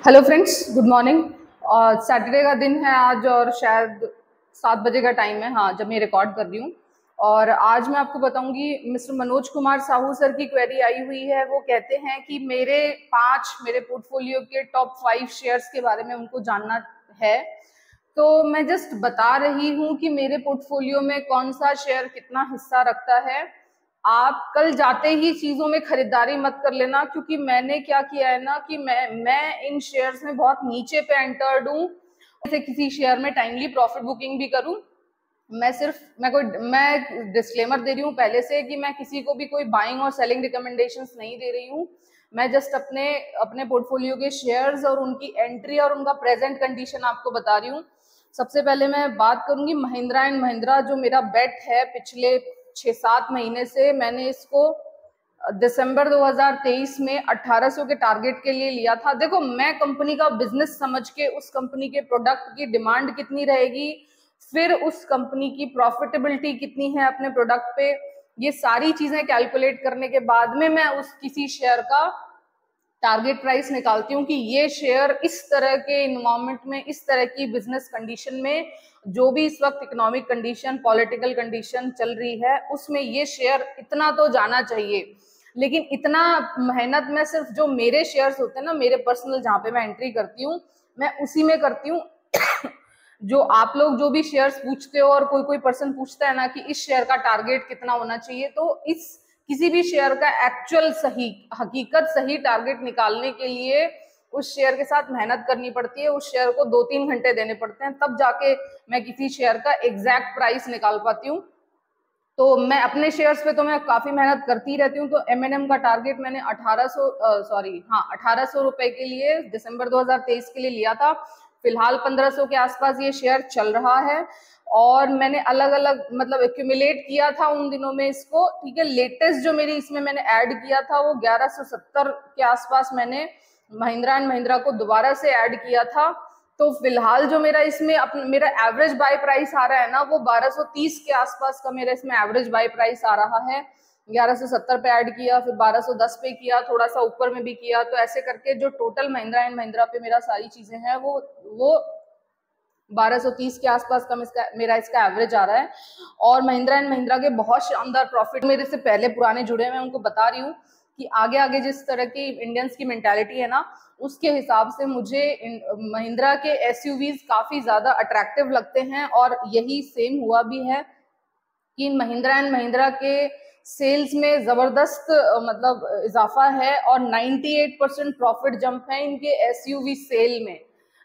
Hello friends, good morning. और Saturday का दिन है आज और शायद 7 बजे का टाइम है, हाँ, जब मैं रिकॉर्ड कर रही हूँ। और आज मैं आपको बताऊंगी, मिस्टर मनोज कुमार साहू सर की क्वेरी आई हुई है। वो कहते हैं कि मेरे पोर्टफोलियो के टॉप 5 शेयर्स के बारे में उनको जानना है। तो मैं जस्ट बता रही हूँ कि मेरे पोर्टफोलियो में कौन सा शेयर कितना हिस्सा रखता है। आप कल जाते ही चीजों में खरीदारी मत कर लेना, क्योंकि मैंने क्या किया है ना कि मैं इन शेयर्स में बहुत नीचे पे एंटर्ड हूँ। जैसे किसी शेयर में टाइमली प्रॉफिट बुकिंग भी करूं। मैं डिस्क्लेमर दे रही हूँ पहले से कि मैं किसी को भी कोई बाइंग और सेलिंग रिकमेंडेशंस नहीं दे रही हूँ। मैं जस्ट अपने अपने पोर्टफोलियो के शेयर्स और उनकी एंट्री और उनका प्रेजेंट कंडीशन आपको बता रही हूँ। सबसे पहले मैं बात करूंगी महिंद्रा एंड महिंद्रा, जो मेरा बेट है पिछले 6-7 महीने से। मैंने इसको दिसंबर 2023 में 1800 के टारगेट के लिए लिया था। देखो, मैं कंपनी का बिजनेस समझ के उस कंपनी के प्रोडक्ट की डिमांड कितनी रहेगी, फिर उस कंपनी की प्रॉफिटेबिलिटी कितनी है अपने प्रोडक्ट पे, ये सारी चीजें कैलकुलेट करने के बाद में मैं उस किसी शेयर का टारगेट प्राइस निकालती हूँ कि ये शेयर इस तरह के इन्वायरमेंट में, इस तरह की बिजनेस कंडीशन में, जो भी इस वक्त इकोनॉमिक कंडीशन, पॉलिटिकल कंडीशन चल रही है, उसमें ये शेयर इतना तो जाना चाहिए। लेकिन इतना मेहनत मैं सिर्फ जो मेरे शेयर्स होते हैं ना, मेरे पर्सनल, जहां पे मैं एंट्री करती हूँ, मैं उसी में करती हूँ। जो आप लोग जो भी शेयर्स पूछते हो और कोई कोई पर्सन पूछता है ना कि इस शेयर का टारगेट कितना होना चाहिए, तो इस किसी भी शेयर का एक्चुअल सही, हकीकत सही टारगेट निकालने के लिए उस शेयर के साथ मेहनत करनी पड़ती है। उस शेयर को 2-3 घंटे देने पड़ते हैं, तब जाके मैं किसी शेयर का एग्जैक्ट प्राइस निकाल पाती हूँ। तो मैं अपने शेयर्स पे तो मैं काफी मेहनत करती रहती हूँ। तो एमएनएम का टारगेट मैंने 1800 रुपए के लिए दिसंबर 2023 के लिए लिया था। फिलहाल 1500 के आसपास ये शेयर चल रहा है और मैंने अलग अलग मतलब एक्यूमुलेट किया था उन दिनों में इसको। ठीक है, लेटेस्ट जो मेरी इसमें मैंने ऐड किया था वो 1170 के आसपास मैंने महिंद्रा एंड महिंद्रा को दोबारा से ऐड किया था। तो फिलहाल जो मेरा इसमें मेरा एवरेज बाय प्राइस आ रहा है ना, वो 1230 के आसपास का मेरा इसमें एवरेज बाय प्राइस आ रहा है। 1170 पे ऐड किया, फिर 1210 पे किया, थोड़ा सा ऊपर में भी किया, तो ऐसे करके जो टोटल महिंद्रा एंड महिंद्रा पे मेरा सारी चीजें हैं वो 1230 के आसपास का मेरा इसका एवरेज आ रहा है। और महिंद्रा एंड महिंद्रा के बहुत शानदार प्रॉफिट मेरे से पहले पुराने जुड़े हैं। मैं उनको बता रही हूँ कि आगे आगे जिस तरह की इंडियंस की मेंटालिटी है ना, उसके हिसाब से मुझे महिंद्रा के एसयूवीज काफी ज्यादा अट्रैक्टिव लगते हैं। और यही सेम हुआ भी है कि महिंद्रा एंड महिंद्रा के सेल्स में जबरदस्त मतलब इजाफा है और 98% प्रॉफिट जंप है इनके एसयूवी सेल में।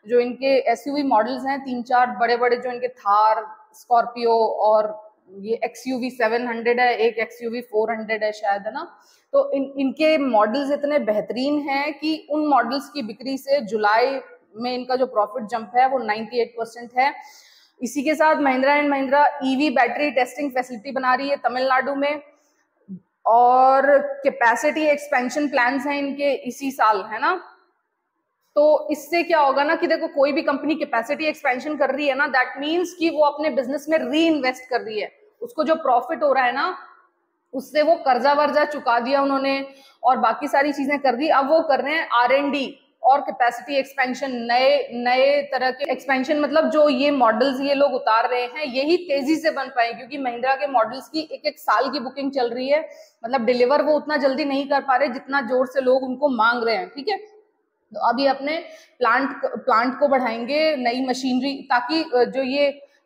जो इनके एसयूवी मॉडल्स हैं, 3-4 बड़े बड़े, जो इनके थार, स्कॉर्पियो और ये एक्सयूवी 700 है, एक एक्सयूवी 400 है शायद, है ना। तो इनके मॉडल्स इतने बेहतरीन हैं कि उन मॉडल्स की बिक्री से जुलाई में इनका जो प्रॉफिट जंप है वो 98% है। इसी के साथ Mahindra and Mahindra EV battery testing facility बना रही है तमिलनाडु में, और कैपेसिटी एक्सपेंशन प्लान्स हैं इनके इसी साल, है ना। तो इससे क्या होगा ना कि देखो, कोई भी कंपनी कैपेसिटी एक्सपेंशन कर रही है ना, दैट मीन्स कि वो अपने बिजनेस में री इन्वेस्ट कर रही है। उसको जो प्रॉफिट हो रहा है ना, उससे वो कर्जा वर्जा चुका दिया उन्होंने और बाकी सारी चीजें कर दी। अब वो कर रहे हैं आर&डी और कैपेसिटी एक्सपेंशन, नए नए तरह के एक्सपेंशन। मतलब जो ये मॉडल्स ये लोग उतार रहे हैं, यही तेजी से बन पाए, क्योंकि महिंद्रा के मॉडल्स की एक एक साल की बुकिंग चल रही है। मतलब डिलीवर वो उतना जल्दी नहीं कर पा रहे जितना जोर से लोग उनको मांग रहे हैं। ठीक है, तो अभी अपने प्लांट को बढ़ाएंगे, नई मशीनरी,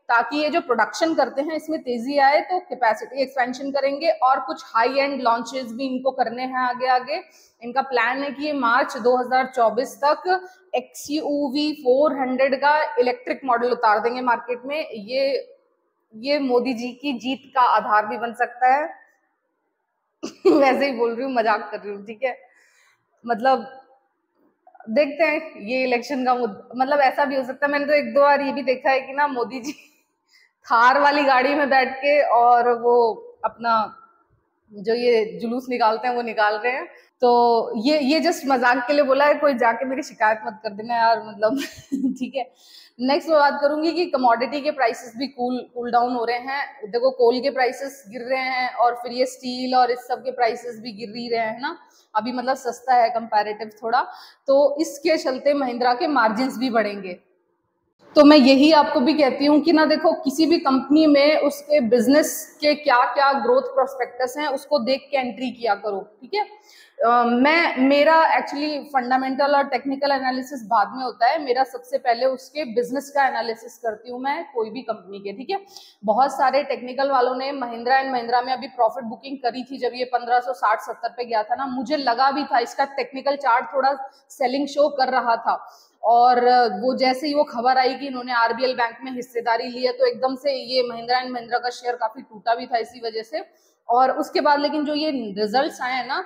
ताकि ये जो प्रोडक्शन करते हैं इसमें तेजी आए, तो कैपेसिटी एक्सपेंशन करेंगे और कुछ हाई एंड लॉन्चेस भी इनको करने हैं आगे आगे। इनका प्लान है कि ये मार्च 2024 तक एक्सयूवी 400 का इलेक्ट्रिक मॉडल उतार देंगे मार्केट में। ये मोदी जी की जीत का आधार भी बन सकता है। वैसे ही बोल रही हूँ, मजाक कर रही हूँ, ठीक है। मतलब देखते हैं, ये इलेक्शन का मतलब ऐसा भी हो सकता है। मैंने तो 1-2 बार ये भी देखा है कि ना, मोदी जी थार वाली गाड़ी में बैठ के और वो अपना जो ये जुलूस निकालते हैं वो निकाल रहे हैं। तो ये जस्ट मजाक के लिए बोला है, कोई जाके मेरी शिकायत मत कर देना यार, मतलब ठीक है। नेक्स्ट मैं बात करूंगी कि कमोडिटी के प्राइसेस भी कूल डाउन हो रहे हैं। देखो कोल के प्राइसेस गिर रहे हैं और फिर ये स्टील और इस सब के प्राइसेस भी गिर ही रहे हैं ना अभी, मतलब सस्ता है कंपैरेटिव थोड़ा, तो इसके चलते महिंद्रा के मार्जिन्स भी बढ़ेंगे। तो मैं यही आपको भी कहती हूँ कि ना देखो किसी भी कंपनी में उसके बिजनेस के क्या क्या ग्रोथ प्रोस्पेक्टस हैं उसको देख के एंट्री किया करो, ठीक है। मेरा एक्चुअली फंडामेंटल और टेक्निकल एनालिसिस बाद में होता है, मेरा सबसे पहले उसके बिजनेस का एनालिसिस करती हूँ मैं कोई भी कंपनी के, ठीक है। बहुत सारे टेक्निकल वालों ने महिंद्रा एंड महिंद्रा में अभी प्रॉफिट बुकिंग करी थी जब ये 1560-70 पे गया था ना, मुझे लगा भी था इसका टेक्निकल चार्ट थोड़ा सेलिंग शो कर रहा था, और वो जैसे ही वो खबर आई कि इन्होंने आरबीएल बैंक में हिस्सेदारी ली है तो एकदम से ये महिंद्रा एंड महिंद्रा का शेयर काफी टूटा भी था इसी वजह से। और उसके बाद लेकिन जो ये रिजल्ट्स आए हैं ना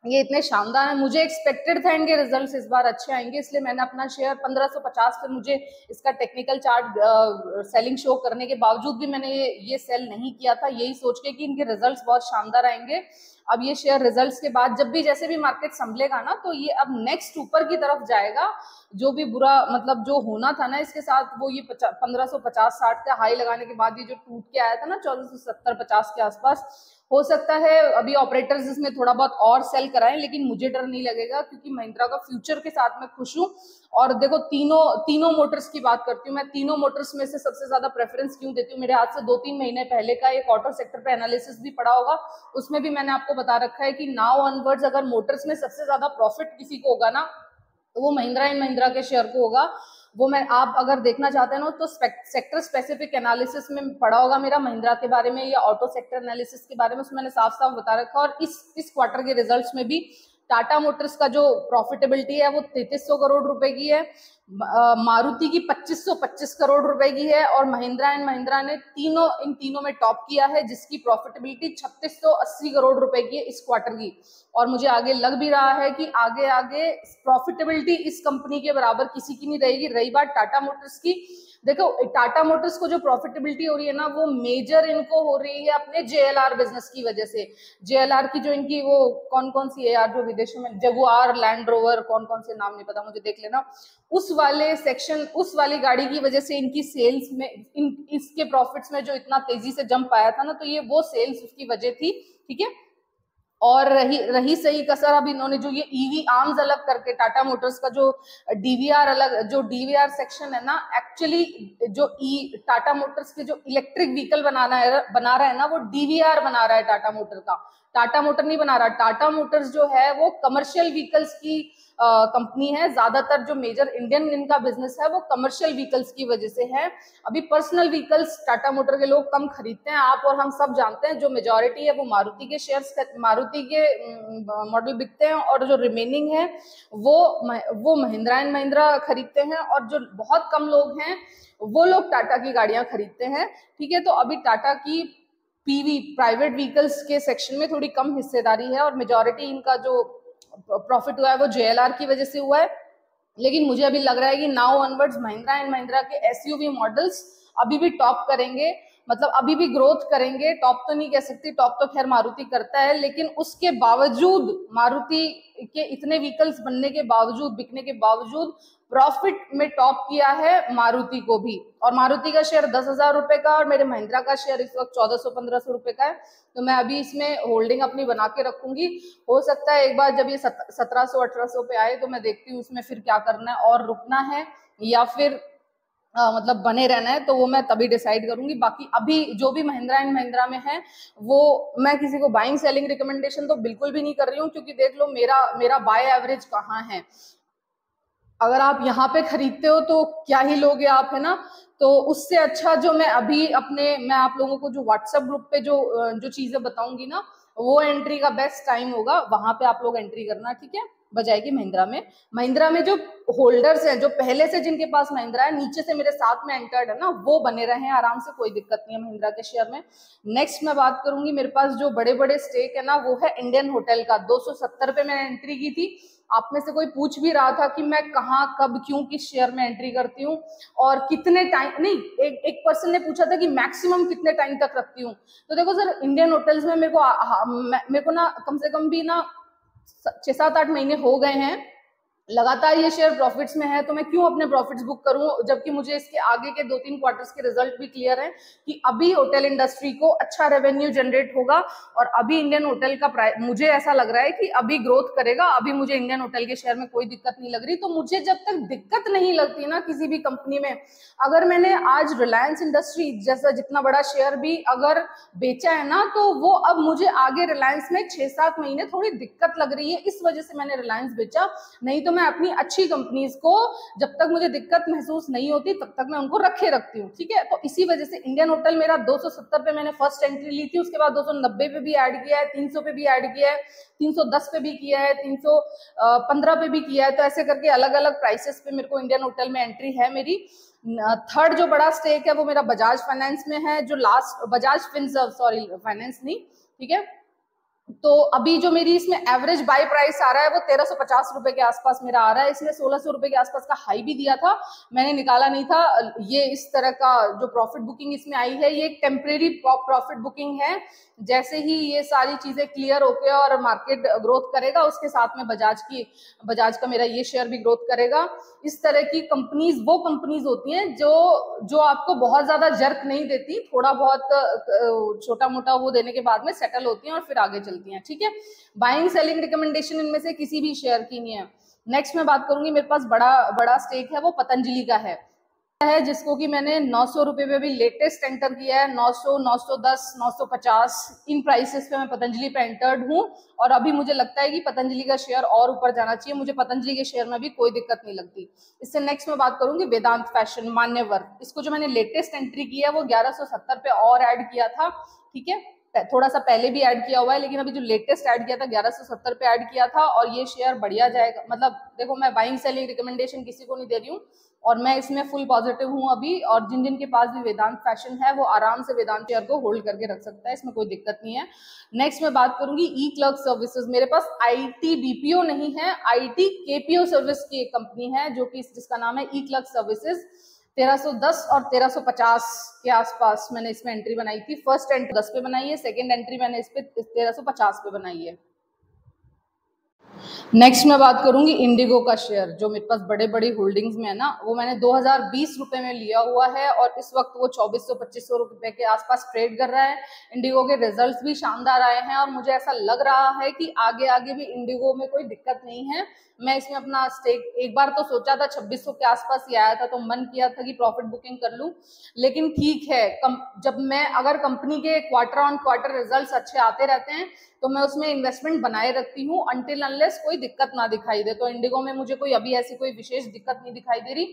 ये इतने शानदार है, मुझे एक्सपेक्टेड था इनके रिजल्ट्स इस बार अच्छे आएंगे, इसलिए मैंने अपना शेयर 1550, फिर मुझे इसका टेक्निकल चार्ट सेलिंग शो करने के बावजूद भी मैंने ये सेल नहीं किया था, यही सोच के कि इनके रिजल्ट्स बहुत शानदार आएंगे। अब ये शेयर रिजल्ट्स के बाद जब भी जैसे भी मार्केट संभलेगा ना तो ये अब नेक्स्ट ऊपर की तरफ जाएगा, जो भी बुरा मतलब जो होना था ना इसके साथ वो ये 1550-60 का हाई लगाने के बाद ये जो टूट के आया था ना 1470-50 के आसपास, हो सकता है अभी ऑपरेटर्स इसमें थोड़ा बहुत और सेल कराएं, लेकिन मुझे डर नहीं लगेगा क्योंकि महिंद्रा का फ्यूचर के साथ मैं खुश हूँ। और देखो तीनों मोटर्स की बात करती हूँ मैं, तीनों मोटर्स में से सबसे ज्यादा प्रेफरेंस क्यों देती हूँ, मेरे हाथ से 2-3 महीने पहले का एक ऑटो सेक्टर पे एनालिसिस भी पड़ा होगा, उसमें भी मैंने आपको बता रखा है कि नाउ ऑनवर्ड्स अगर मोटर्स में सबसे ज्यादा प्रॉफिट किसी को होगा ना तो वो महिंद्रा एंड महिंद्रा के शेयर को होगा। वो मैं आप अगर देखना चाहते हैं ना तो सेक्टर स्पेसिफिक एनालिसिस में पड़ा होगा मेरा महिंद्रा के बारे में या ऑटो सेक्टर एनालिसिस के बारे में, उसमें मैंने साफ साफ बता रखा। और इस क्वार्टर के रिजल्ट्स में भी टाटा मोटर्स का जो प्रॉफिटेबिलिटी है वो 3300 करोड़ रुपए की है, मारुति की 2525 करोड़ रुपए की है, और महिंद्रा एंड महिंद्रा ने इन तीनों में टॉप किया है जिसकी प्रॉफिटेबिलिटी 3680 करोड़ रुपए की है इस क्वार्टर की। और मुझे आगे लग भी रहा है कि आगे आगे प्रॉफिटेबिलिटी इस कंपनी के बराबर किसी की नहीं रहेगी। रही बात टाटा मोटर्स की, देखो टाटा मोटर्स को जो प्रॉफिटेबिलिटी हो रही है ना वो मेजर इनको हो रही है अपने जेएलआर बिजनेस की वजह से। जेएलआर की जो इनकी वो कौन सी है यार जो विदेशों में, जगुआर, लैंड रोवर, कौन से नाम नहीं पता मुझे, देख लेना, उस वाले सेक्शन उस वाली गाड़ी की वजह से इनकी सेल्स में इसके प्रॉफिट्स में जो इतना तेजी से जंप आया था ना, तो ये वो सेल्स उसकी वजह थी, ठीक है। और रही सही कसर, अब इन्होंने जो ये ईवी आर्म्स अलग करके टाटा मोटर्स का जो डीवीआर अलग, जो डीवीआर सेक्शन है ना, एक्चुअली जो टाटा मोटर्स के जो इलेक्ट्रिक व्हीकल बना रहा है ना वो डीवीआर बना रहा है टाटा मोटर का, टाटा मोटर नहीं बना रहा। टाटा मोटर्स जो है वो कमर्शियल व्हीकल्स की कंपनी है, ज्यादातर जो मेजर इंडियन इनका बिजनेस है वो कमर्शियल व्हीकल्स की वजह से है। अभी पर्सनल व्हीकल्स टाटा मोटर के लोग कम खरीदते हैं, आप और हम सब जानते हैं, जो मेजॉरिटी है वो मारुति के शेयर्स, मारुति के मॉडल बिकते हैं, और जो रिमेनिंग है वो महिंद्रा एंड महिंद्रा खरीदते हैं, और जो बहुत कम लोग हैं वो लोग टाटा की गाड़ियां खरीदते हैं, ठीक है। तो अभी टाटा की पीवी प्राइवेट व्हीकल्स के सेक्शन में थोड़ी कम हिस्सेदारी है, और मेजॉरिटी इनका जो प्रॉफिट हुआ है वो जेएलआर की वजह से हुआ है। लेकिन मुझे अभी लग रहा है कि now onwards Mahindra and Mahindra के एसयूवी मॉडल्स अभी भी टॉप करेंगे, मतलब अभी भी ग्रोथ करेंगे। टॉप तो नहीं कह सकती, टॉप तो खैर मारुति करता है, लेकिन उसके बावजूद मारुति के इतने व्हीकल्स बनने के बावजूद, बिकने के बावजूद प्रॉफिट में टॉप किया है मारुति को भी। और मारुति का शेयर 10,000 रुपए का और मेरे महिंद्रा का शेयर इस वक्त 1400-1500 रुपए का है। तो मैं अभी इसमें होल्डिंग अपनी बना के रखूंगी, हो सकता है एक बार जब ये 1700-1800 पे आए तो मैं देखती हूँ उसमें फिर क्या करना है, और रुकना है या फिर मतलब बने रहना है, तो वो मैं तभी डिसाइड करूंगी। बाकी अभी जो भी महिंद्रा एंड महिंद्रा में है वो मैं किसी को बाइंग सेलिंग रिकमेंडेशन तो बिल्कुल भी नहीं कर रही हूँ, क्योंकि देख लो मेरा बाय एवरेज कहाँ है। अगर आप यहाँ पे खरीदते हो तो क्या ही लोगे आप, है ना। तो उससे अच्छा जो मैं आप लोगों को जो व्हाट्सएप ग्रुप पे जो चीजें बताऊंगी ना, वो एंट्री का बेस्ट टाइम होगा, वहां पे आप लोग एंट्री करना, ठीक है। बजाय कि महिंद्रा में। महिंद्रा में जो होल्डर्स हैं, जो पहले से जिनके पास महिंद्रा है, नीचे से मेरे साथ में एंटर्ड है ना, वो बने रहे आराम से, कोई दिक्कत नहीं है महिंद्रा के शेयर में। नेक्स्ट मैं बात करूंगी, मेरे पास जो बड़े बड़े स्टेक है ना, वो है इंडियन होटल का। 270 पे मैंने एंट्री की थी। आप में से कोई पूछ भी रहा था कि मैं कहाँ, कब, क्यों, किस शेयर में एंट्री करती हूँ और कितने टाइम, नहीं, एक पर्सन ने पूछा था कि मैक्सिमम कितने टाइम तक रखती हूँ। तो देखो सर, इंडियन होटल्स में मेरे को ना कम से कम भी ना 6-7-8 महीने हो गए हैं, लगातार ये शेयर प्रॉफिट्स में है, तो मैं क्यों अपने प्रॉफिट्स बुक करूं, जबकि मुझे इसके आगे के 2-3 क्वार्टर्स के रिजल्ट भी क्लियर है कि अभी होटल इंडस्ट्री को अच्छा रेवेन्यू जनरेट होगा और अभी इंडियन होटल का प्राइस, मुझे ऐसा लग रहा है कि अभी ग्रोथ करेगा। अभी मुझे इंडियन होटल के शेयर में कोई दिक्कत नहीं लग रही। तो मुझे जब तक दिक्कत नहीं लगती ना किसी भी कंपनी में, अगर मैंने आज रिलायंस इंडस्ट्री जैसा जितना बड़ा शेयर भी अगर बेचा है ना, तो वो अब मुझे आगे रिलायंस में 6-7 महीने थोड़ी दिक्कत लग रही है, इस वजह से मैंने रिलायंस बेचा। नहीं तो मैं अपनी अच्छी कंपनीज को जब तक मुझे दिक्कत महसूस नहीं होती तब तक मैं उनको रखती हूँ, ठीक है। तो इसी वजह से इंडियन होटल मेरा 270 पे मैंने फर्स्ट एंट्री ली थी, उसके बाद 290 पे भी ऐड किया है, 300 पे भी ऐड किया है, 310 पे भी किया है, 315 पे भी किया है। तो ऐसे करके अलग अलग प्राइसेस पे मेरे को इंडियन होटल में एंट्री है मेरी। थर्ड जो बड़ा स्टेक है वो मेरा बजाज फाइनेंस में है, जो last Bajaj Finserv, sorry finance नहीं, ठीक है। तो अभी जो मेरी इसमें एवरेज बाय प्राइस आ रहा है वो 1350 रुपए के आसपास मेरा आ रहा है। इसमें 1600 रुपए के आसपास का हाई भी दिया था, मैंने निकाला नहीं था। ये इस तरह का जो प्रॉफिट बुकिंग इसमें आई है, ये एक टेम्परेरी प्रॉफिट बुकिंग है। जैसे ही ये सारी चीजें क्लियर होके और मार्केट ग्रोथ करेगा, उसके साथ में बजाज का मेरा ये शेयर भी ग्रोथ करेगा। इस तरह की कंपनीज वो कंपनीज होती हैं जो आपको बहुत ज्यादा जर्क नहीं देती, थोड़ा बहुत छोटा मोटा वो देने के बाद में सेटल होती हैं और फिर आगे चलती हैं, ठीक है। बाइंग सेलिंग रिकमेंडेशन इनमें से किसी भी शेयर की नहीं है। नेक्स्ट मैं बात करूंगी, मेरे पास बड़ा स्टेक है वो पतंजलि का है, जिसको कि मैंने 900 रुपए पे भी लेटेस्ट एंटर किया है। 900, 910, 950 इन प्राइसेस पे मैं पतंजलि पे एंटर्ड हूँ और अभी मुझे लगता है कि पतंजलि का शेयर और ऊपर जाना चाहिए। मुझे पतंजलि के शेयर में भी कोई दिक्कत नहीं लगती। इससे नेक्स्ट मैं बात करूंगी वेदांत फैशन, मान्यवर। इसको जो मैंने लेटेस्ट एंट्री किया है वो 1170 पे और ऐड किया था, ठीक है। थोड़ा सा पहले भी ऐड किया हुआ है, लेकिन अभी जो लेटेस्ट ऐड किया था 1170 पे ऐड किया था और ये शेयर बढ़िया जाएगा। मतलब देखो, मैं बाइंग सेलिंग रिकमेंडेशन किसी को नहीं दे रही हूँ और मैं इसमें फुल पॉजिटिव हूँ अभी। और जिन जिन के पास भी वेदांत फैशन है वो आराम से वेदांत शेयर को होल्ड करके रख सकता है, इसमें कोई दिक्कत नहीं है। नेक्स्ट मैं बात करूंगी ई क्लर्क सर्विसेज। मेरे पास IT BPO नहीं है, IT KPO सर्विस की एक कंपनी है जो कि जिसका नाम है ई क्लर्क सर्विसेज। 1310 और 1350 के आसपास मैंने इसमें एंट्री बनाई थी। फर्स्ट एंट्री 10 पे बनाई है, सेकंड एंट्री मैंने इस पे 1350 पे बनाई है। नेक्स्ट मैं बात करूंगी इंडिगो का शेयर, जो मेरे पास बड़े बड़ी होल्डिंग्स में है ना, वो मैंने 2020 रुपए में लिया हुआ है और इस वक्त वो 2400-2500 रुपए के आसपास ट्रेड कर रहा है। इंडिगो के रिजल्ट्स भी शानदार आए हैं और मुझे ऐसा लग रहा है कि आगे भी इंडिगो में कोई दिक्कत नहीं है। मैं इसमें अपना स्टेक, एक बार तो सोचा था 2600 के आसपास ही आया था तो मन किया था कि प्रॉफिट बुकिंग कर लूं, लेकिन ठीक है, जब मैं अगर कंपनी के क्वार्टर ऑन क्वार्टर रिजल्ट्स अच्छे आते रहते हैं तो मैं उसमें इन्वेस्टमेंट बनाए रखती हूँ अनटिल अनलेस कोई दिक्कत ना दिखाई दे। तो इंडिगो में मुझे कोई अभी ऐसी कोई विशेष दिक्कत नहीं दिखाई दे रही,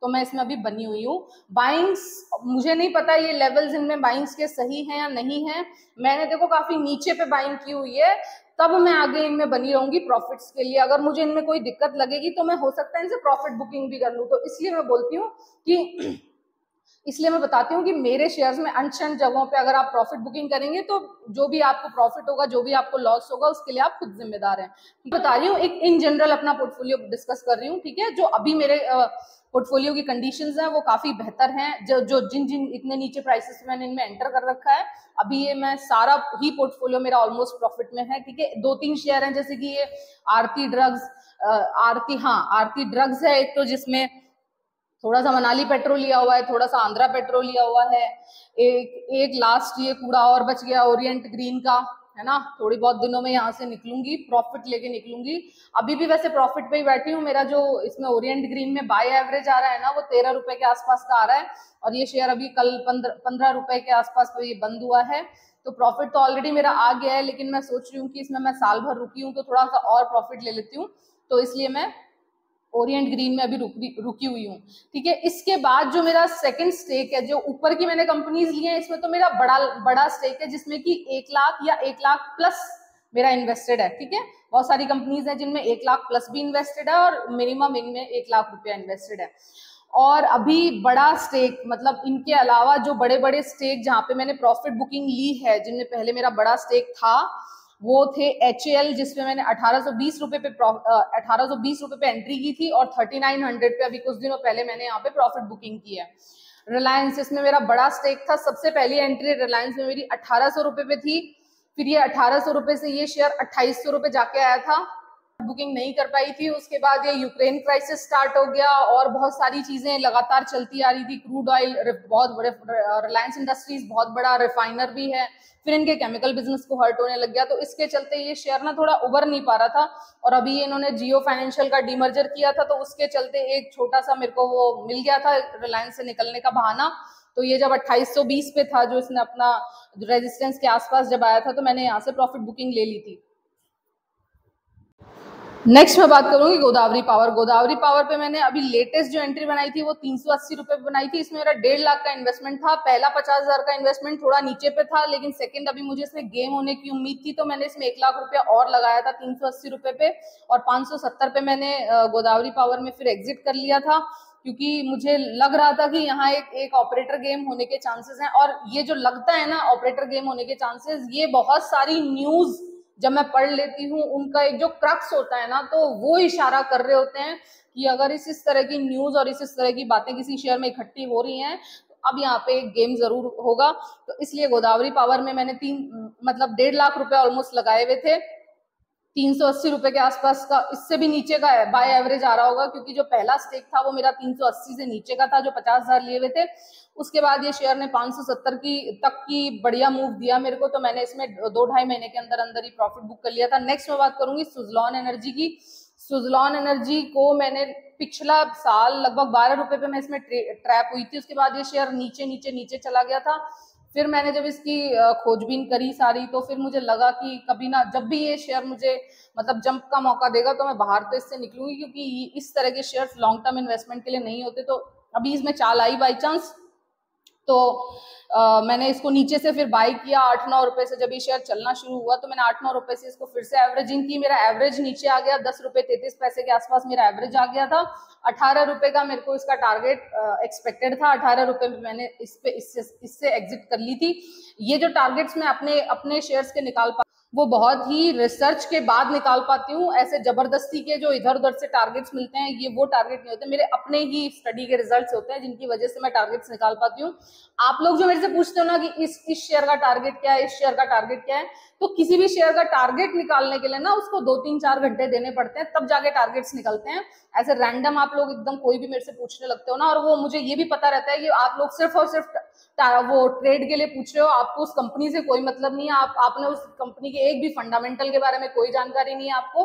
तो मैं इसमें अभी बनी हुई हूँ। बाइंग्स, मुझे नहीं पता ये लेवल्स इनमें बाइंग्स के सही हैं या नहीं है। मैंने देखो काफी नीचे पे बाइंग की हुई है, तब मैं आगे इनमें बनी रहूंगी प्रॉफिट्स के लिए। अगर मुझे इनमें कोई दिक्कत लगेगी तो मैं हो सकता है इनसे प्रॉफिट बुकिंग भी कर लूँ। तो इसलिए मैं बोलती हूँ कि इसलिए मैं बताती हूँ कि मेरे शेयर्स में अनशन जगहों पे अगर आप प्रॉफिट बुकिंग करेंगे तो जो भी आपको प्रॉफिट होगा, जो भी आपको लॉस होगा, उसके लिए आप खुद जिम्मेदार हैं। बता रही हूँ, एक इन जनरल अपना पोर्टफोलियो डिस्कस कर रही हूँ, ठीक है। जो अभी मेरे पोर्टफोलियो की कंडीशंस हैं वो काफी बेहतर हैं। जो जिन इतने नीचे प्राइसेस मैंने इनमें एंटर कर रखा है, अभी ये मैं सारा ही पोर्टफोलियो मेरा ऑलमोस्ट प्रॉफिट में है, ठीक है। 2-3 शेयर हैं, जैसे कि ये आरती ड्रग्स है एक, तो जिसमें थोड़ा सा मनाली पेट्रोल लिया हुआ है, थोड़ा सा आंध्रा पेट्रोल लिया हुआ है, एक लास्ट ये कूड़ा और बच गया ओरिएंट ग्रीन का, है ना। थोड़ी बहुत दिनों में यहाँ से निकलूंगी, प्रॉफिट लेके निकलूंगी। अभी भी वैसे प्रॉफिट पे ही बैठी हूँ। मेरा जो इसमें ओरिएंट ग्रीन में बाय एवरेज आ रहा है ना, वो 13 रुपए के आसपास का आ रहा है और ये शेयर अभी कल 15 रुपए के आसपास तो ये बंद हुआ है। तो प्रॉफिट तो ऑलरेडी मेरा आ गया है, लेकिन मैं सोच रही हूँ कि इसमें मैं साल भर रुकी हूँ तो थोड़ा सा और प्रॉफिट ले लेती हूँ, तो इसलिए मैं ओरिएंट ग्रीन में अभी रुकी हुई हूँ, ठीक है। इसके बाद जो मेरा सेकंड स्टेक है, जो ऊपर की मैंने कंपनीज ली हैं, इसमें तो मेरा बड़ा स्टेक है, जिसमें कि 1 लाख या 1 लाख प्लस मेरा इन्वेस्टेड है, ठीक है। बहुत सारी कंपनीज है जिनमें 1 लाख प्लस भी इन्वेस्टेड है और मिनिमम इनमें 1 लाख रुपया इन्वेस्टेड है। और अभी बड़ा स्टेक, मतलब इनके अलावा जो बड़े बड़े स्टेक जहां पे मैंने प्रॉफिट बुकिंग ली है, जिनमें पहले मेरा बड़ा स्टेक था, वो थे HAL, जिसमें मैंने 1820 रुपए पे एंट्री की थी और 3900 पे अभी कुछ दिनों पहले मैंने यहाँ पे प्रॉफिट बुकिंग की है। रिलायंस, इसमें मेरा बड़ा स्टेक था, सबसे पहली एंट्री रिलायंस में मेरी 1800 रुपए पे थी, फिर ये 1800 रुपए से ये शेयर 2800 रुपए जाके आया था, बुकिंग नहीं कर पाई थी। उसके बाद ये यूक्रेन क्राइसिस स्टार्ट हो गया और बहुत सारी चीजें लगातार चलती आ रही थी। क्रूड ऑयल, बहुत बड़े रिलायंस इंडस्ट्रीज बहुत बड़ा रिफाइनर भी है, फिर इनके केमिकल बिजनेस को हर्ट होने लग गया, तो इसके चलते ये शेयर ना थोड़ा उबर नहीं पा रहा था। और अभी इन्होंने जियो फाइनेंशियल का डीमर्जर किया था, तो उसके चलते एक छोटा सा मेरे को वो मिल गया था रिलायंस से निकलने का बहाना। तो ये जब 2820 पे था, जो इसने अपना रेजिस्टेंस के आसपास जब आया था, तो मैंने यहाँ से प्रॉफिट बुकिंग ले ली थी। नेक्स्ट मैं बात करूंगी गोदावरी पावर। गोदावरी पावर पे मैंने अभी लेटेस्ट जो एंट्री बनाई थी वो 380 रुपए पे बनाई थी। इसमें मेरा 1.5 लाख का इन्वेस्टमेंट था। पहला 50,000 का इन्वेस्टमेंट थोड़ा नीचे पे था, लेकिन सेकंड अभी मुझे इसमें गेम होने की उम्मीद थी, तो मैंने इसमें 1 लाख रुपया और लगाया था 380 रुपए पे, और 570 पे मैंने गोदावरी पावर में फिर एग्जिट कर लिया था, क्योंकि मुझे लग रहा था कि यहाँ एक ऑपरेटर गेम होने के चांसेस हैं। और ये जो लगता है ना ऑपरेटर गेम होने के चांसेस, ये बहुत सारी न्यूज जब मैं पढ़ लेती हूँ, उनका एक जो क्रक्स होता है ना, तो वो इशारा कर रहे होते हैं कि अगर इस तरह की न्यूज और इस तरह की बातें किसी शेयर में इकट्ठी हो रही हैं, तो अब यहाँ पे एक गेम जरूर होगा। तो इसलिए गोदावरी पावर में मैंने 1.5 लाख रुपए ऑलमोस्ट लगाए हुए थे। 380 रुपए के आसपास का, इससे भी नीचे का है बाय एवरेज आ रहा होगा, क्योंकि जो पहला स्टेक था वो मेरा 380 से नीचे का था, जो 50,000 लिए हुए थे। उसके बाद ये शेयर ने 570 तक की बढ़िया मूव दिया मेरे को, तो मैंने इसमें 2-2.5 महीने के अंदर अंदर ही प्रॉफिट बुक कर लिया था। नेक्स्ट मैं बात करूंगी सुजलॉन एनर्जी की। सुजलॉन एनर्जी को मैंने पिछला साल लगभग 12 रुपए पे मैं इसमें ट्रैप हुई थी। उसके बाद ये शेयर नीचे नीचे नीचे चला गया था। फिर मैंने जब इसकी खोजबीन करी सारी, तो फिर मुझे लगा कि कभी ना, जब भी ये शेयर मुझे मतलब जंप का मौका देगा, तो मैं बाहर तो इससे निकलूंगी, क्योंकि इस तरह के शेयर्स लॉन्ग टर्म इन्वेस्टमेंट के लिए नहीं होते। तो अभी इसमें चाल आई बाई चांस, तो मैंने इसको नीचे से फिर बाई किया 8-9 रुपए से। जब ये शेयर चलना शुरू हुआ, तो मैंने 8-9 रुपए से इसको फिर से एवरेजिंग की। मेरा एवरेज नीचे आ गया, 10 रुपए 33 पैसे के आसपास मेरा एवरेज आ गया था। 18 रुपए का मेरे को इसका टारगेट एक्सपेक्टेड था। 18 रुपए में मैंने इससे एग्जिट कर ली थी। ये जो टारगेट्स मैं अपने शेयर्स के निकाल वो बहुत ही रिसर्च के बाद निकाल पाती हूँ। ऐसे जबरदस्ती के जो इधर उधर से टारगेट्स मिलते हैं, ये वो टारगेट नहीं होते, मेरे अपने ही स्टडी के रिजल्ट्स होते हैं, जिनकी वजह से मैं टारगेट्स निकाल पाती हूँ। आप लोग जो मेरे से पूछते हो ना कि इस शेयर का टारगेट क्या है, इस शेयर का टारगेट क्या है, तो किसी भी शेयर का टारगेट निकालने के लिए ना उसको 2-3-4 घंटे देने पड़ते हैं, तब जाके टारगेट्स निकलते हैं। ऐसे रैंडम आप लोग एकदम कोई भी मेरे से पूछने लगते हो ना, और वो मुझे ये भी पता रहता है कि आप लोग सिर्फ और सिर्फ वो ट्रेड के लिए पूछ रहे हो, आपको उस कंपनी से कोई मतलब नहीं है, आपने उस कंपनी के एक भी फंडामेंटल के बारे में कोई जानकारी नहीं है आपको,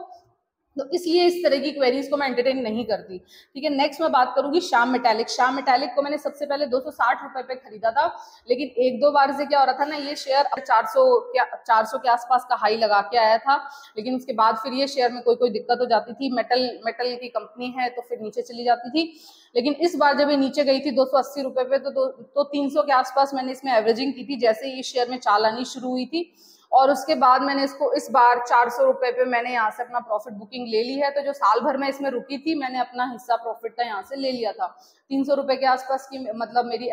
तो इसलिए इस तरह की क्वेरीज को मैं एंटरटेन नहीं करती। ठीक है, नेक्स्ट मैं बात करूंगी श्याम मेटालिक। श्याम मेटालिक को मैंने सबसे पहले 260 रुपए पे खरीदा था, लेकिन 1-2 बार से क्या हो रहा था ना, ये शेयर 400 के आसपास का हाई लगा के आया था, लेकिन उसके बाद फिर ये शेयर में कोई दिक्कत हो जाती थी। मेटल की कंपनी है, तो फिर नीचे चली जाती थी। लेकिन इस बार जब ये नीचे गई थी 280 रुपए पे, तो 300 के आसपास मैंने इसमें एवरेजिंग की थी, जैसे ही इस शेयर में चाल आनी शुरू हुई थी। और उसके बाद मैंने इसको इस बार 400 रुपए पे मैंने यहाँ से अपना प्रॉफिट बुकिंग ले ली है। तो जो साल भर में इसमें रुकी थी, मैंने अपना हिस्सा प्रॉफिट का यहाँ से ले लिया था। 300 रुपए के आसपास की, मतलब मेरी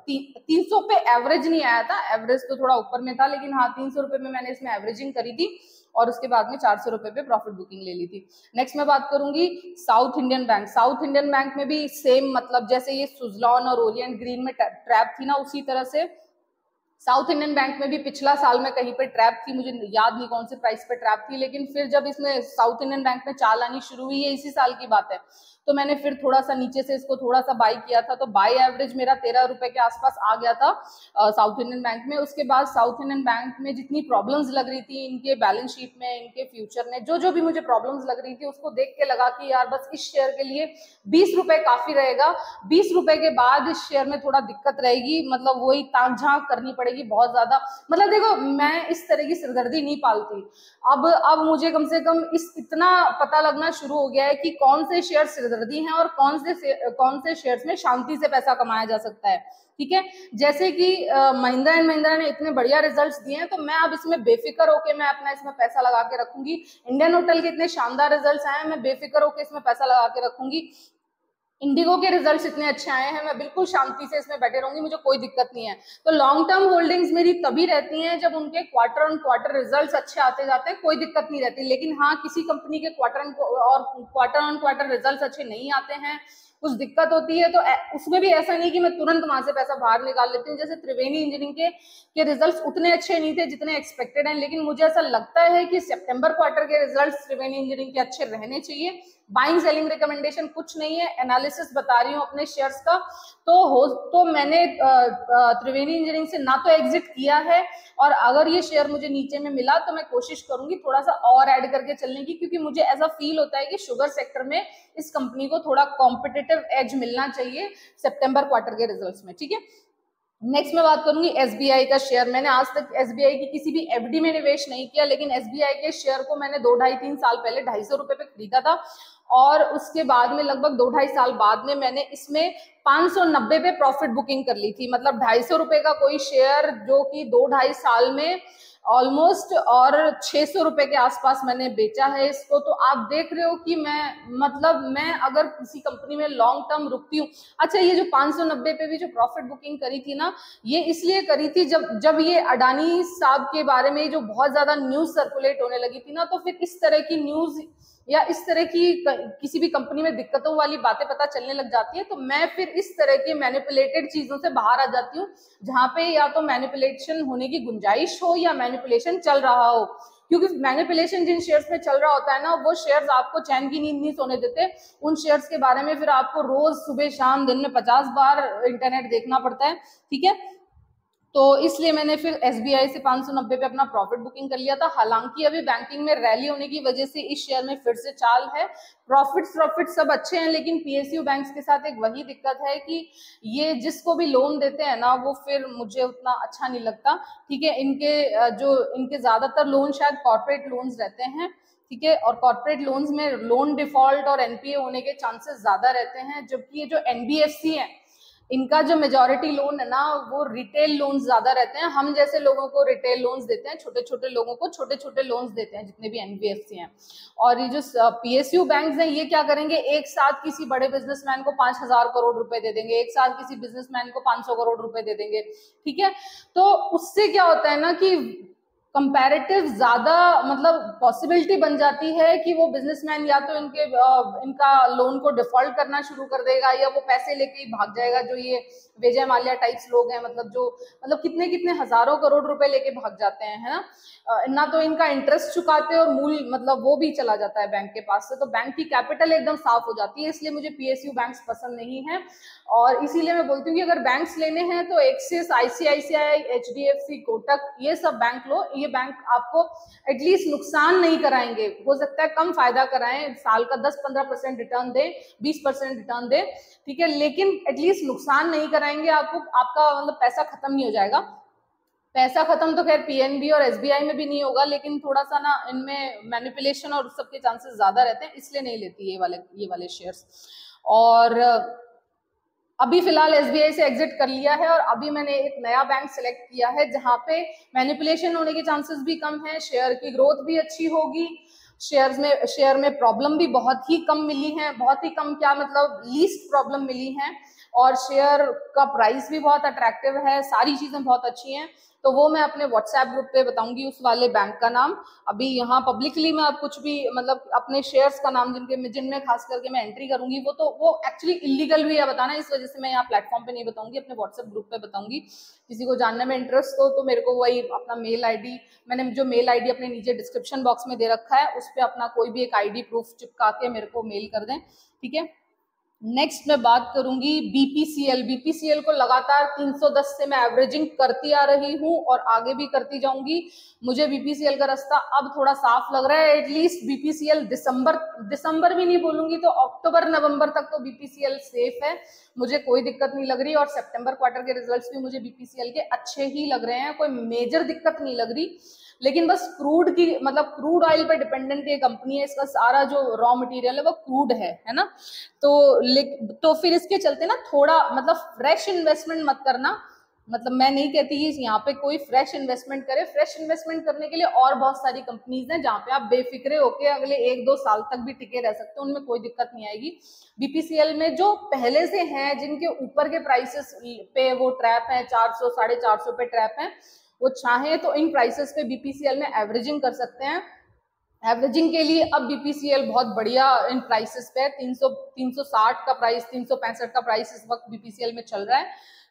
300 पे एवरेज नहीं आया था, एवरेज तो थोड़ा ऊपर में था, लेकिन हाँ 300 रुपए में मैंने इसमें एवरेजिंग करी थी, और उसके बाद में 400 रुपए पे प्रॉफिट बुकिंग ले ली थी। नेक्स्ट मैं बात करूंगी south Indian bank. South Indian bank में भी सेम, मतलब जैसे ये सुजलॉन और ओरिएंट ग्रीन में ट्रैप थी ना, उसी तरह से साउथ इंडियन बैंक में भी पिछला साल में कहीं पे ट्रैप थी, मुझे याद नहीं कौन से प्राइस पे ट्रैप थी, लेकिन फिर जब इसमें साउथ इंडियन बैंक में चाल आनी शुरू हुई है, इसी साल की बात है, तो मैंने फिर थोड़ा सा नीचे से इसको थोड़ा सा बाई किया था। तो बाई एवरेज मेरा 13 रुपए के आसपास आ गया था साउथ इंडियन बैंक में। उसके बाद साउथ इंडियन बैंक में जितनी प्रॉब्लम्स लग रही थी इनके बैलेंस शीट में, इनके फ्यूचर में, जो भी मुझे प्रॉब्लम्स लग रही थी, उसको देख के लगा कि यार बस इस शेयर के लिए 20 रुपए काफी रहेगा। 20 रुपए के बाद इस शेयर में थोड़ा दिक्कत रहेगी, मतलब वही ताक झांक करनी पड़ेगी पड़ेगी बहुत ज्यादा। मतलब देखो, मैं इस तरह की सिरदर्दी नहीं पालती। अब मुझे कम से कम इतना पता लगना शुरू हो गया है कि कौन से शेयर सिरदर्दी हैं और कौन से शेयर्स में शांति से पैसा कमाया जा सकता है। ठीक है, जैसे कि महिंद्रा एंड महिंद्रा ने इतने बढ़िया रिजल्ट्स दिए हैं, तो मैं अब इसमें बेफिक्र होकर मैं अपना इसमें पैसा लगा के रखूंगी। इंडियन होटल के इतने शानदार रिजल्ट्स आए हैं, मैं बेफिक्र होकर इसमें पैसा लगा के रखूंगी। इंडिगो के रिजल्ट्स इतने अच्छे आए हैं, मैं बिल्कुल शांति से इसमें बैठे रहूंगी, मुझे कोई दिक्कत नहीं है। तो लॉन्ग टर्म होल्डिंग्स मेरी तभी रहती हैं जब उनके क्वार्टर ऑन क्वार्टर रिजल्ट्स अच्छे आते जाते हैं, कोई दिक्कत नहीं रहती। लेकिन हाँ, किसी कंपनी के क्वार्टर ऑन क्वार्टर रिजल्ट्स अच्छे नहीं आते हैं, कुछ दिक्कत होती है, तो उसमें भी ऐसा नहीं कि मैं तुरंत वहां से पैसा बाहर निकाल लेती हूँ। जैसे त्रिवेणी इंजीनियरिंग के रिजल्ट्स उतने अच्छे नहीं थे जितने एक्सपेक्टेड हैं, लेकिन मुझे ऐसा लगता है कि सितंबर क्वार्टर के रिजल्ट्स त्रिवेणी इंजीनियरिंग के अच्छे रहने चाहिए। बाइंग सेलिंग रिकमेंडेशन कुछ नहीं है, एनालिसिस बता रही हूँ अपने शेयर्स का। तो मैंने त्रिवेणी इंजीनियरिंग से ना तो एग्जिट किया है, और अगर ये शेयर मुझे नीचे में मिला तो मैं कोशिश करूंगी थोड़ा सा और ऐड करके चलने की, क्योंकि मुझे ऐसा फील होता है कि शुगर सेक्टर में इस कंपनी को थोड़ा कॉम्पिटिटिव एज मिलना चाहिए सितंबर क्वार्टर के रिजल्ट्स में। ठीक है, नेक्स्ट मैं बात करूंगी एसबीआई का शेयर। मैंने आज तक एसबीआई की किसी भी एफडी में निवेश नहीं किया, लेकिन एसबीआई के शेयर को मैंने 2-2.5-3 साल पहले 250 रुपए पे खरीदा था, और उसके बाद में लगभग 2-2.5 साल बाद में मैंने इसमें 590 पे प्रॉफिट बुकिंग कर ली थी। मतलब 250 रुपए का कोई शेयर जो कि 2-2.5 साल में ऑलमोस्ट और 600 रुपए के आसपास मैंने बेचा है इसको। तो आप देख रहे हो कि मैं अगर किसी कंपनी में लॉन्ग टर्म रुकती हूँ। अच्छा, ये जो 590 पे भी जो प्रॉफिट बुकिंग करी थी ना, ये इसलिए करी थी जब ये अडानी साहब के बारे में जो बहुत ज्यादा न्यूज सर्कुलेट होने लगी थी ना, तो फिर इस तरह की न्यूज या इस तरह की किसी भी कंपनी में दिक्कतों वाली बातें पता चलने लग जाती है, तो मैं फिर इस तरह के मैनिपुलेटेड चीजों से बाहर आ जाती हूँ, जहां पे या तो मैनिपुलेशन होने की गुंजाइश हो या मैनिपुलेशन चल रहा हो। क्योंकि मैनिपुलेशन जिन शेयर्स में चल रहा होता है ना, वो शेयर्स आपको चैन की नींद नहीं सोने देते। उन शेयर्स के बारे में फिर आपको रोज सुबह शाम दिन में 50 बार इंटरनेट देखना पड़ता है। ठीक है, तो इसलिए मैंने फिर एसबीआई से 590 पे अपना प्रॉफिट बुकिंग कर लिया था। हालांकि अभी बैंकिंग में रैली होने की वजह से इस शेयर में फिर से चाल है। प्रॉफिट सब अच्छे हैं, लेकिन पीएसयू बैंक्स के साथ एक वही दिक्कत है कि ये जिसको भी लोन देते हैं ना, वो फिर मुझे उतना अच्छा नहीं लगता। ठीक है, इनके ज्यादातर लोन शायद कॉर्पोरेट लोन्स रहते हैं। ठीक है, और कॉर्पोरेट लोन्स में लोन डिफॉल्ट और एनपीए होने के चांसेस ज्यादा रहते हैं, जबकि ये जो एनबीएफसी है, इनका जो मेजॉरिटी लोन है ना, वो रिटेल लोन्स ज्यादा रहते हैं। हम जैसे लोगों को रिटेल लोन्स देते हैं, छोटे छोटे लोगों को छोटे छोटे लोन्स देते हैं, जितने भी एनबीएफसी हैं। और ये जो पीएसयू बैंक्स हैं, ये क्या करेंगे, एक साथ किसी बड़े बिजनेसमैन को 5,000 करोड़ रुपए दे देंगे, एक साथ किसी बिजनेसमैन को 500 करोड़ रुपए दे देंगे। ठीक है, तो उससे क्या होता है ना कि कंपैरेटिव ज्यादा मतलब पॉसिबिलिटी बन जाती है कि वो बिजनेसमैन या तो इनका लोन को डिफॉल्ट करना शुरू कर देगा, या वो पैसे लेके ही भाग जाएगा। जो ये विजय माल्या टाइप्स लोग हैं, मतलब कितने कितने हजारों करोड़ रुपए लेके भाग जाते हैं, है ना। ना तो इनका इंटरेस्ट चुकाते और मूल मतलब वो भी चला जाता है बैंक के पास से, तो बैंक की कैपिटल एकदम साफ हो जाती है। इसलिए मुझे पीएसयू बैंक्स पसंद नहीं है, और इसीलिए मैं बोलती हूँ कि अगर बैंक्स लेने हैं तो एक्सिस, आईसीआईसीआई, एचडीएफसी, कोटक, ये सब बैंक लो। ये बैंक आपको एटलीस्ट नुकसान नहीं कराएंगे, हो सकता है कम फायदा कराएं, साल का 10-15% रिटर्न दे, 20% रिटर्न दे। ठीक है, लेकिन एटलीस्ट नुकसान नहीं कराएंगे आपको। आपका मतलब पैसा खत्म नहीं हो जाएगा। पैसा खत्म तो खैर पीएनबी और एसबीआई में भी नहीं होगा, लेकिन थोड़ा सा ना इनमें मैनिपुलेशन और उस सब के चांसेस ज्यादा रहते हैं, इसलिए नहीं लेती ये वाले शेयर्स। और अभी फिलहाल एसबीआई से एग्जिट कर लिया है, और अभी मैंने एक नया बैंक सिलेक्ट किया है जहां पे मैनिपुलेशन होने के चांसेस भी कम है, शेयर की ग्रोथ भी अच्छी होगी, शेयर में प्रॉब्लम भी बहुत ही कम मिली है, बहुत ही कम क्या मतलब लीस्ट प्रॉब्लम मिली है, और शेयर का प्राइस भी बहुत अट्रैक्टिव है, सारी चीजें बहुत अच्छी हैं। तो वो मैं अपने व्हाट्सएप ग्रुप पे बताऊंगी उस वाले बैंक का नाम। अभी यहाँ पब्लिकली मैं अब कुछ भी मतलब अपने शेयर्स का नाम जिनमें खास करके मैं एंट्री करूंगी, वो एक्चुअली इलीगल भी है बताना, इस वजह से मैं यहाँ प्लेटफॉर्म पे नहीं बताऊंगी, अपने व्हाट्सएप ग्रुप पे बताऊंगी। किसी को जानने में इंटरेस्ट हो तो मेरे को वही अपना मेल आईडी, मैंने जो मेल आईडी अपने नीचे डिस्क्रिप्शन बॉक्स में दे रखा है, उस पर अपना कोई भी एक आईडी प्रूफ चिपका के मेरे को मेल कर दें। ठीक है, नेक्स्ट मैं बात करूंगी बीपीसीएल। बीपीसीएल को लगातार 310 से मैं एवरेजिंग करती आ रही हूं और आगे भी करती जाऊंगी। मुझे बीपीसीएल का रास्ता अब थोड़ा साफ लग रहा है। एटलीस्ट बीपीसीएल दिसंबर भी नहीं बोलूंगी तो अक्टूबर नवंबर तक तो बीपीसीएल सेफ है, मुझे कोई दिक्कत नहीं लग रही। और सितंबर क्वार्टर के रिजल्ट्स भी मुझे बीपीसीएल के अच्छे ही लग रहे हैं, कोई मेजर दिक्कत नहीं लग रही। लेकिन बस क्रूड की मतलब क्रूड ऑयल पर डिपेंडेंट ये कंपनी है, इसका सारा जो रॉ मटेरियल है वो क्रूड है ना। तो फिर इसके चलते ना थोड़ा मतलब फ्रेश इन्वेस्टमेंट मत करना। मतलब मैं नहीं कहती कि यहाँ पे कोई फ्रेश इन्वेस्टमेंट करे, फ्रेश इन्वेस्टमेंट करने के लिए और बहुत सारी कंपनीज हैं जहाँ पे आप बेफिक्रे होके अगले 1-2 साल तक भी टिके रह सकते हो, उनमें कोई दिक्कत नहीं आएगी। बीपीसीएल में जो पहले से हैं, जिनके ऊपर के प्राइसेस पे वो ट्रैप है, 400 450 पे ट्रैप है, वो चाहे तो इन प्राइसेस पे बीपीसीएल में एवरेजिंग कर सकते हैं। एवरेजिंग के लिए अब बीपीसीएल बहुत बढ़िया इन प्राइसेस पे है। 360 का प्राइस, 365 का प्राइस इस वक्त बीपीसीएल में चल रहा है।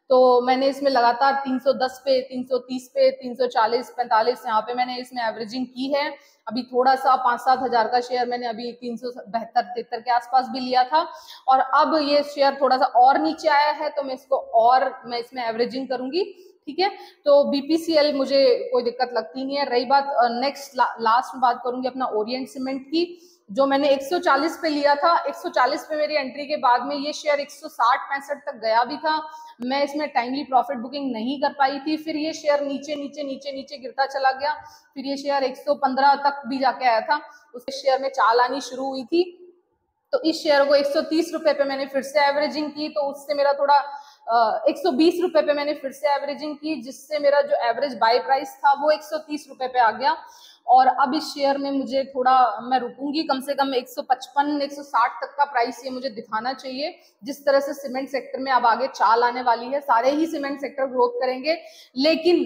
तो मैंने इसमें लगातार 310 पे, 330 पे, 340, 45 यहाँ पे मैंने इसमें एवरेजिंग की है। अभी थोड़ा सा 5-7 हजार का शेयर मैंने अभी 372-73 के आसपास भी लिया था, और अब ये शेयर थोड़ा सा और नीचे आया है तो मैं इसमें एवरेजिंग करूंगी। ठीक है, तो बीपीसीएल मुझे कोई दिक्कत लगती नहीं है। रही बात नेक्स्ट लास्ट में बात करूंगी अपना ओरिएंट सीमेंट की, जो मैंने 140 पे लिया था। 140 पे मेरी एंट्री के बाद में ये शेयर 160-65 तक गया भी था। मैं इसमें टाइमली प्रॉफिट बुकिंग नहीं कर पाई थी, फिर ये शेयर नीचे नीचे नीचे नीचे गिरता चला गया। फिर ये शेयर 115 तक भी जाके आया था, उस शेयर में चाल आनी शुरू हुई थी। तो इस शेयर को 130 रुपए पे मैंने फिर से एवरेजिंग की, तो उससे मेरा थोड़ा 120 रुपए पे मैंने फिर से एवरेजिंग की, जिससे मेरा जो एवरेज बाय प्राइस था वो 130 रुपए पे आ गया। और अब इस शेयर में मुझे थोड़ा, मैं रुकूंगी, कम से कम 155-160 तक का प्राइस ये मुझे दिखाना चाहिए। जिस तरह से सीमेंट सेक्टर में अब आगे चाल आने वाली है, सारे ही सीमेंट सेक्टर ग्रोथ करेंगे। लेकिन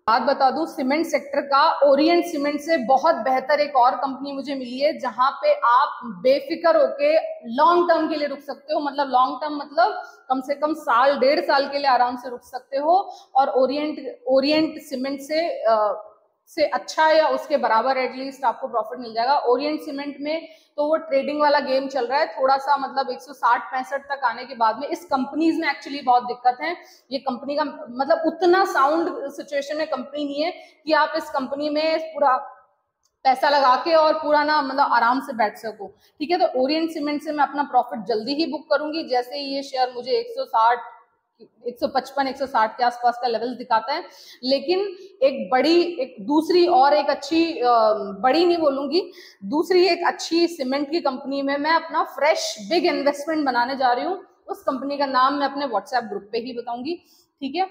बात बता दूं, सीमेंट सेक्टर का ओरिएंट सीमेंट से बहुत बेहतर एक और कंपनी मुझे मिली है, जहां पे आप बेफिक्र होके लॉन्ग टर्म के लिए रुक सकते हो। मतलब लॉन्ग टर्म मतलब कम से कम 1.5 साल के लिए आराम से रुक सकते हो। और ओरिएंट सीमेंट से अच्छा या उसके बराबर एटलीस्ट आपको प्रॉफिट मिल जाएगा। ओरिएंट सीमेंट में तो वो ट्रेडिंग वाला गेम चल रहा है, थोड़ा सा मतलब 160-65 तक आने के बाद में इस कंपनीज में एक्चुअली बहुत दिक्कत है। ये कंपनी का मतलब उतना साउंड सिचुएशन में कंपनी नहीं है कि आप इस कंपनी में पूरा पैसा लगा के और पूरा ना मतलब आराम से बैठ सको। ठीक है, तो ओरिएंट सीमेंट से मैं अपना प्रॉफिट जल्दी ही बुक करूंगी, जैसे ही ये शेयर मुझे 155-160 के आसपास का लेवल दिखाता है। लेकिन एक दूसरी और एक अच्छी, बड़ी नहीं बोलूंगी, दूसरी एक अच्छी सीमेंट की कंपनी में मैं अपना फ्रेश बिग इन्वेस्टमेंट बनाने जा रही हूँ। उस कंपनी का नाम मैं अपने व्हाट्सएप ग्रुप पे ही बताऊंगी। ठीक है,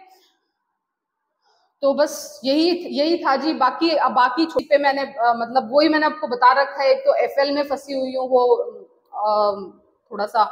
तो बस यही था जी। बाकी छोटी पे मैंने मतलब वही मैंने आपको बता रखा है। एक तो एफएल में फंसी हुई हूँ, वो थोड़ा सा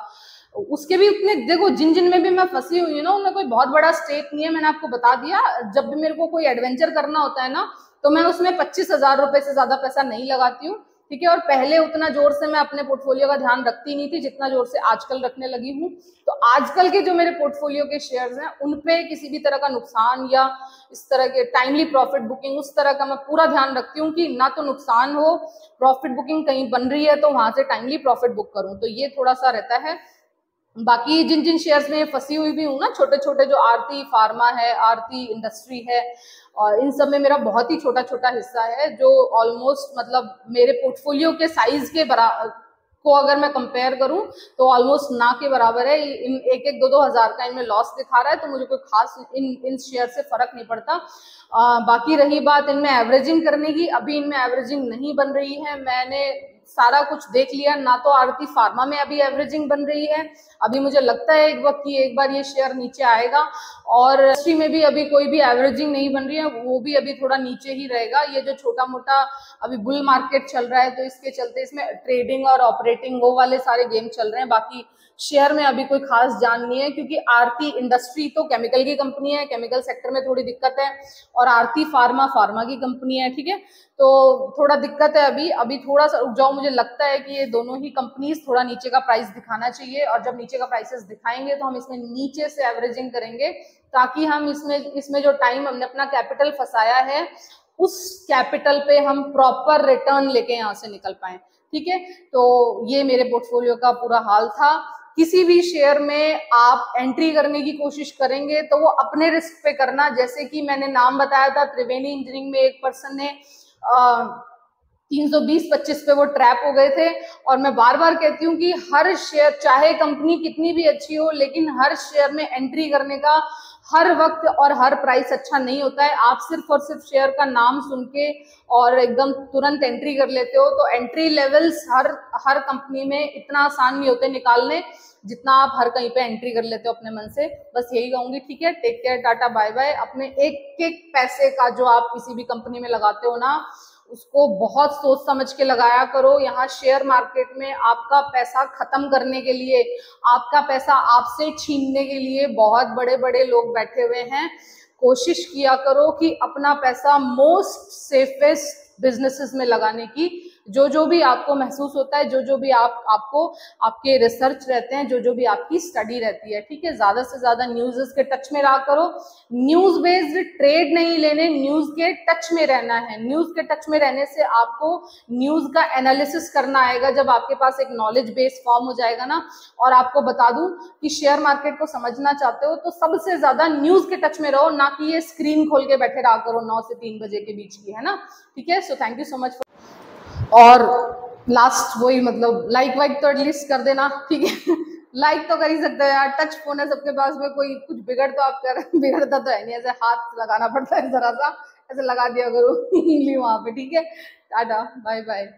उसके भी उतने, देखो जिन में भी मैं फंसी हुई हूँ ना, उनमें कोई बहुत बड़ा स्टेक नहीं है। मैंने आपको बता दिया, जब भी मेरे को कोई एडवेंचर करना होता है ना, तो मैं उसमें 25,000 रुपए से ज्यादा पैसा नहीं लगाती हूँ। ठीक है, और पहले उतना जोर से मैं अपने पोर्टफोलियो का ध्यान रखती नहीं थी जितना जोर से आजकल रखने लगी हूँ। तो आजकल के जो मेरे पोर्टफोलियो के शेयर्स हैं, उनपे किसी भी तरह का नुकसान या इस तरह के टाइमली प्रॉफिट बुकिंग, उस तरह का मैं पूरा ध्यान रखती हूँ कि ना तो नुकसान हो, प्रॉफिट बुकिंग कहीं बन रही है तो वहां से टाइमली प्रॉफिट बुक करूँ, तो ये थोड़ा सा रहता है। बाकी जिन शेयर्स में फंसी हुई भी हूँ ना, छोटे छोटे, जो आरती फार्मा है, आरती इंडस्ट्री है, और इन सब में मेरा बहुत ही छोटा छोटा हिस्सा है, जो ऑलमोस्ट मतलब मेरे पोर्टफोलियो के साइज के बराबर को अगर मैं कंपेयर करूं तो ऑलमोस्ट ना के बराबर है। इन 1-2 हजार का इनमें लॉस दिखा रहा है, तो मुझे कोई खास इन शेयर से फर्क नहीं पड़ता। बाकी रही बात इनमें एवरेजिंग करने की, अभी इनमें एवरेजिंग नहीं बन रही है। मैंने सारा कुछ देख लिया, ना तो आरती फार्मा में अभी एवरेजिंग बन रही है। अभी मुझे लगता है एक बार ये शेयर नीचे आएगा, और इंडस्ट्री में भी अभी कोई भी एवरेजिंग नहीं बन रही है, वो भी अभी थोड़ा नीचे ही रहेगा। ये जो छोटा मोटा अभी बुल मार्केट चल रहा है, तो इसके चलते इसमें ट्रेडिंग और ऑपरेटिंग वो वाले सारे गेम चल रहे हैं। बाकी शेयर में अभी कोई खास जान नहीं है, क्योंकि आरती इंडस्ट्री तो केमिकल की कंपनी है, केमिकल सेक्टर में थोड़ी दिक्कत है, और आरती फार्मा की कंपनी है। ठीक है, तो थोड़ा दिक्कत है अभी थोड़ा सा रुक जाओ। मुझे लगता है कि ये दोनों ही कंपनीज थोड़ा नीचे का प्राइस दिखाना चाहिए, और जब नीचे का प्राइसेस दिखाएंगे तो हम इसमें नीचे से एवरेजिंग करेंगे, ताकि हम इसमें जो टाइम हमने अपना कैपिटल फंसाया है, उस कैपिटल पे हम प्रॉपर रिटर्न लेके यहाँ से निकल पाए। ठीक है, तो ये मेरे पोर्टफोलियो का पूरा हाल था। किसी भी शेयर में आप एंट्री करने की कोशिश करेंगे तो वो अपने रिस्क पे करना। जैसे कि मैंने नाम बताया था, त्रिवेणी इंजीनियरिंग में एक पर्सन ने 320-25 पे वो ट्रैप हो गए थे। और मैं बार बार कहती हूँ कि हर शेयर, चाहे कंपनी कितनी भी अच्छी हो, लेकिन हर शेयर में एंट्री करने का हर वक्त और हर प्राइस अच्छा नहीं होता है। आप सिर्फ और सिर्फ शेयर का नाम सुन के और एकदम तुरंत एंट्री कर लेते हो, तो एंट्री लेवल्स हर कंपनी में इतना आसान नहीं होते निकालने जितना आप हर कहीं पे एंट्री कर लेते हो अपने मन से। बस यही कहूंगी, ठीक है, take care, tata, bye bye. अपने एक एक पैसे का जो आप किसी भी कंपनी में लगाते हो ना, उसको बहुत सोच समझ के लगाया करो। यहाँ शेयर मार्केट में आपका पैसा खत्म करने के लिए, आपका पैसा आपसे छीनने के लिए बहुत बड़े बड़े लोग बैठे हुए हैं। कोशिश किया करो कि अपना पैसा मोस्ट सेफेस्ट बिजनेसेस में लगाने की। जो भी आपको महसूस होता है, जो भी आपको आपके रिसर्च रहते हैं, जो भी आपकी स्टडी रहती है, ठीक है। ज्यादा से ज्यादा न्यूज़ के टच में रहा करो। न्यूज बेस्ड ट्रेड नहीं लेने, न्यूज के टच में रहना है। न्यूज के टच में रहने से आपको न्यूज का एनालिसिस करना आएगा। जब आपके पास एक नॉलेज बेस फॉर्म हो जाएगा ना, और आपको बता दूं कि शेयर मार्केट को समझना चाहते हो तो सबसे ज्यादा न्यूज के टच में रहो, ना कि ये स्क्रीन खोल के बैठे रहा करो 9 से 3 बजे के बीच की, है ना, ठीक है। So thank you so much. और लास्ट वही, मतलब लाइक वाइक तो एटलीस्ट कर देना, ठीक है। लाइक तो कर ही सकते हो यार, टच फोन है सबके पास में, कोई कुछ बिगड़ तो आप कर बिगड़ता तो है नहीं, ऐसे हाथ लगाना पड़ता है जरा सा, ऐसे लगा दिया करो वहां पे, ठीक है। Tata, bye bye.